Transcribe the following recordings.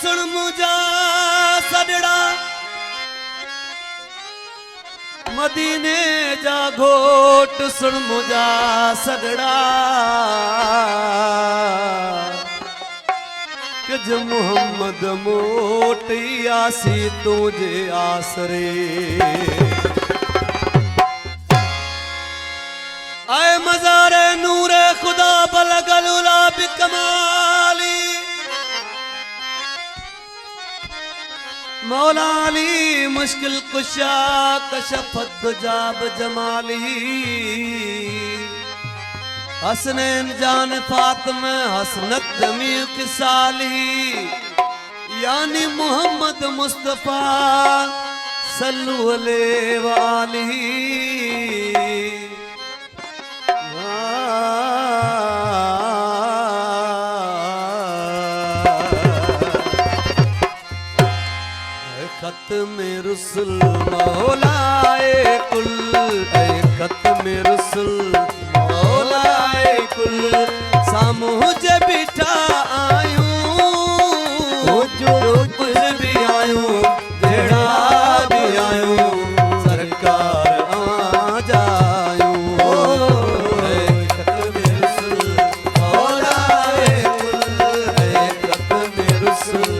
सुन मुझा सदड़ा मदीने जा घोट सुन मुझा सदड़ा कज मोहम्मद मोट आसी तुझे आसरे आए मज़ारे नूरे खुदा बलगलुला बिकमाली मौला अली मुश्किल कुशा कशफत दुजाब जमाली हसनैन जान फातिमा हसनत जमी किसाली यानी मोहम्मद मुस्तफा सल्लु अलैहि वाली खत्म रुsul मौलाए कुल खत्म रुsul मौलाए कुल सामू जे बिठा आयूं जो कुछ भी आयूं जेड़ा भी आयूं सरकार आ जायूं खत्म रुsul मौलाए कुल खत्म रुsul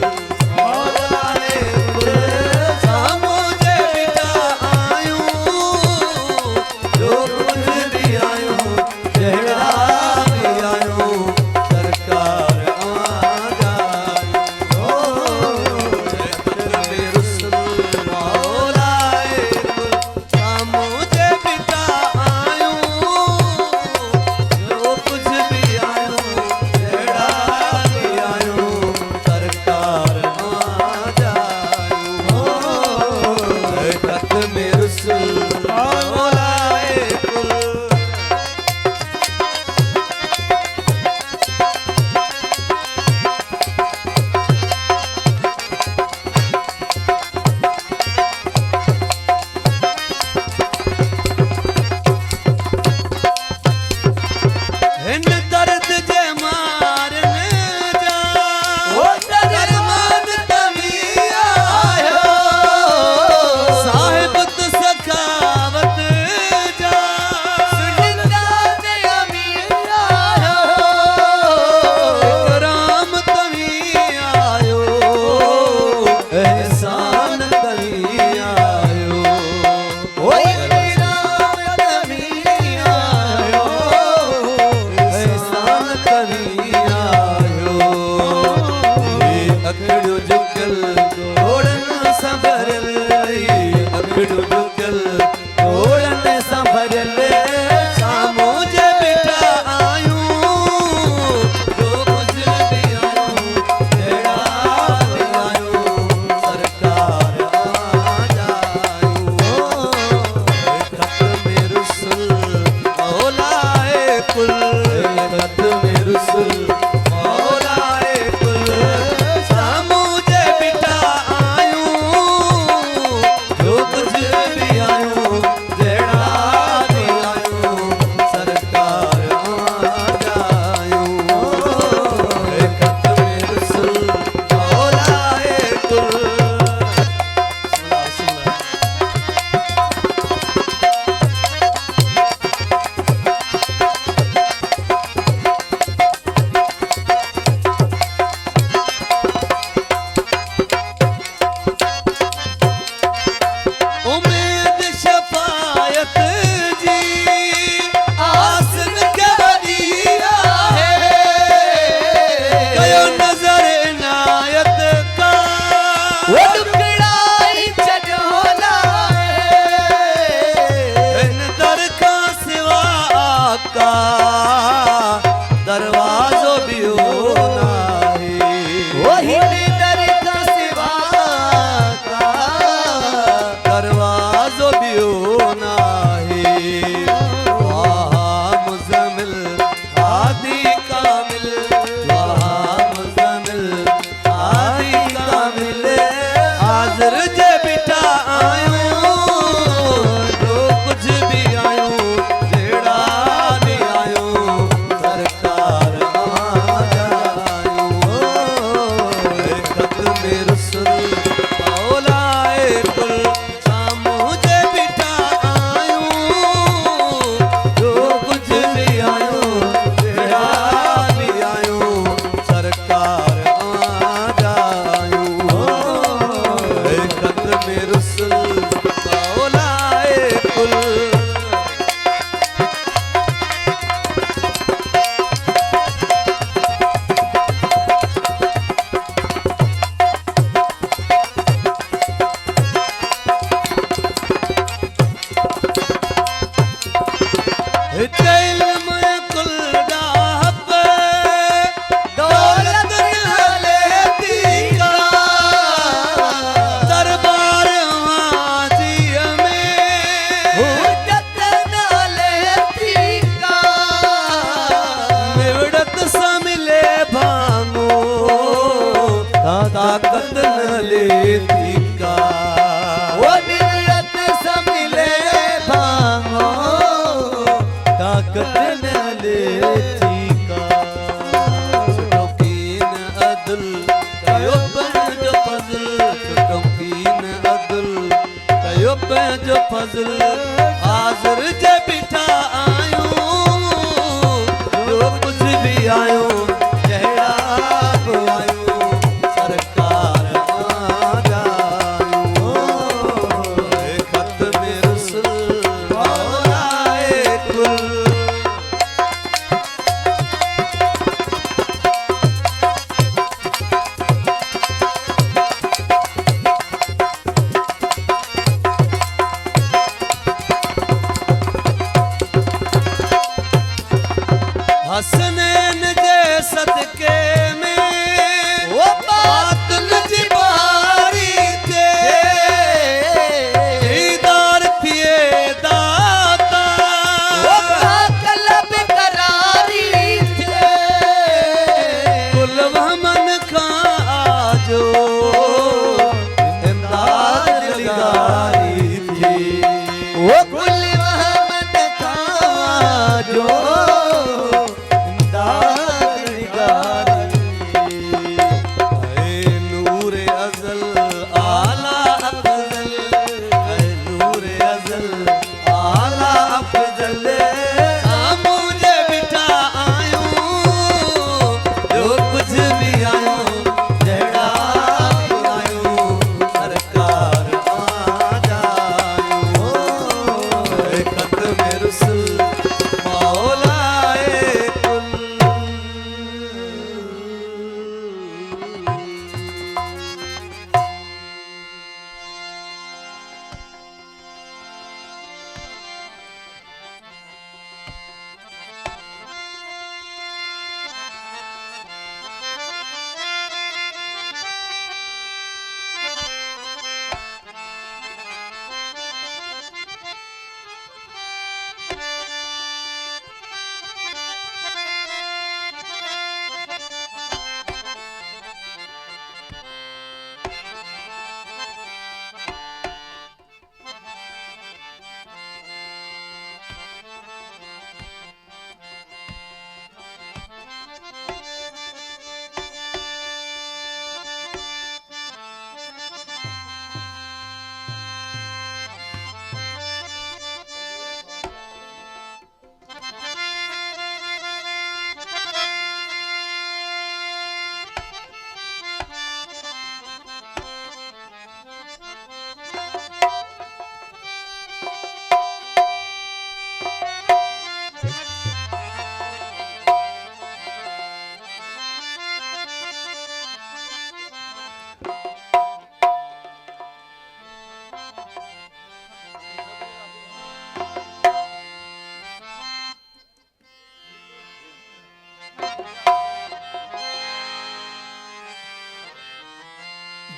ताकत न लेती का वो नियत समिले भांगो ताकत न लेती का शौकीन अदल कयो पंहिंजो फज़ल शौकीन अदल कयो पंहिंजो फज़ल हाज़िर जे बीठा आहियूं जो कुछ भी आहियूं जहिड़ा बि आहियूं सरकार आजा आहियूं ख़त में रुसल मौलाए कुल हसनैन जे सदके में वो बातुल जी बारी थे दीदार थिए दाता वो कलब करारी थे कुल वहमन खां आजो इमदाद लिगारी थी वो कुल वहमन खां जो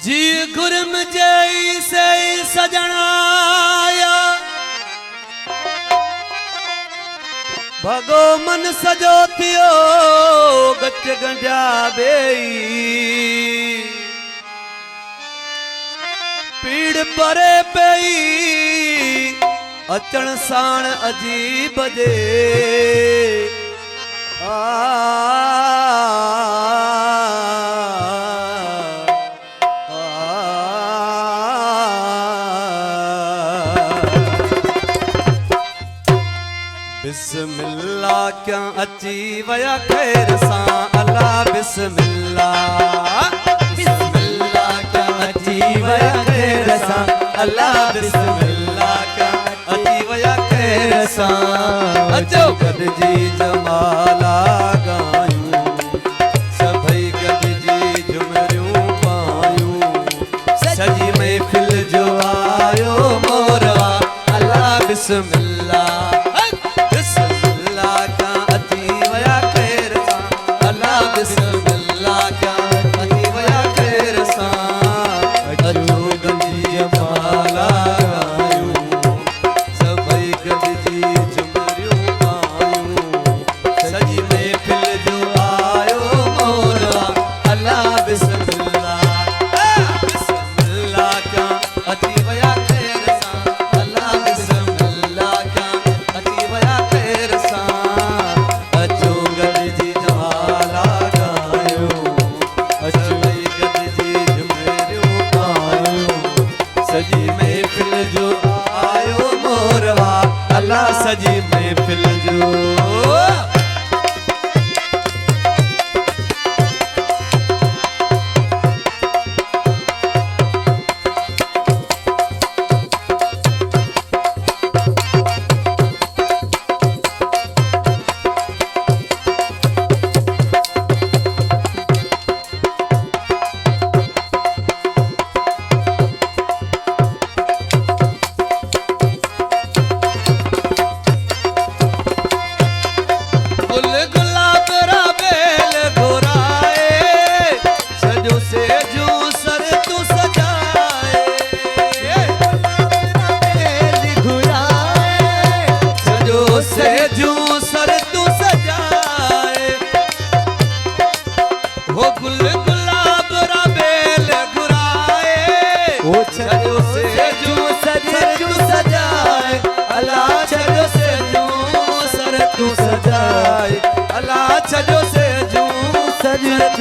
जी गुरम जई से सजणाया भगो मन सजो थियो गच गंजा बेई पीड़ परे पई अचण साण अजीब जे बिस्मिल्लाह क्या अची वया खैर सां अल्लाह बिस्मिल्लाह बिस्मिल्लाह क्या अची वया खैर सां अल्लाह बिस्मिल्लाह क्या अची वया खैर सां अचो गॾिजी जमाला गायूं सभई गॾिजी झुमरियूं पायूं सजी महफ़िल जो आयो मोरवा अल्लाह बिस्मिल्लाह बिस्मिल्लाह सजी महफिल जो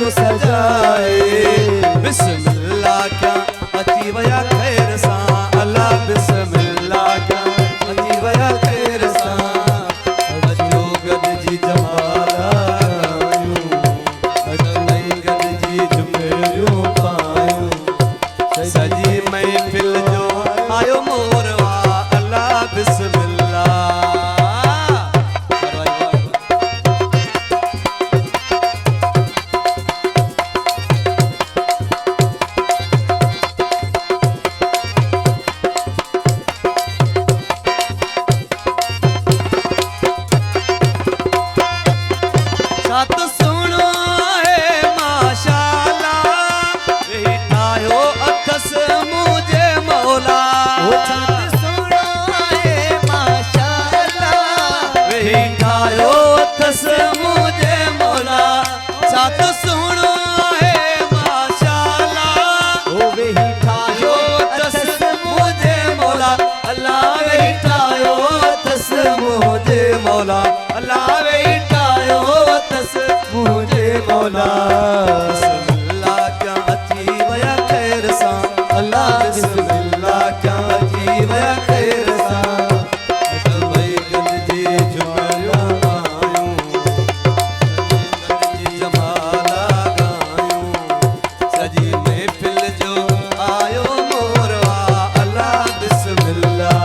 तू सजाए बिस्मिल्लाह क्या अची वया खैर सा अल्लाह बिस्मिल्लाह क्या अची वया खैर सा अचो गद जी जमाला अचो नई गद जी जुमेरियो पायो सजी महफिल जो आयो मोरवा अल्लाह बिस्मिल्लाह बिस्मिल्लाह क्या अची वया खैर सा अल्लाह बिस्मिल्लाह क्या अची वया खैर सा अजमई गद जी जुमरिया आयूं गद जी जमाला गायूं सजी महफिल जो आयो मोरवा अल्लाह बिस्मिल्लाह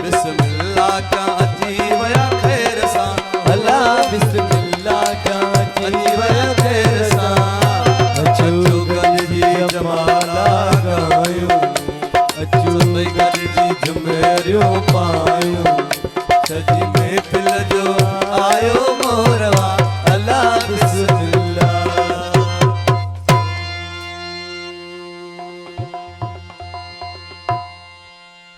बिस्मिल्लाह क्या अची वया खैर सा अल्लाह बिस्मिल्लाह क्या अची वया खैर सा अचो गद जी जमाला गायूं अचो गद जी जुमेरियो पायूं सजी महफिल जो आयो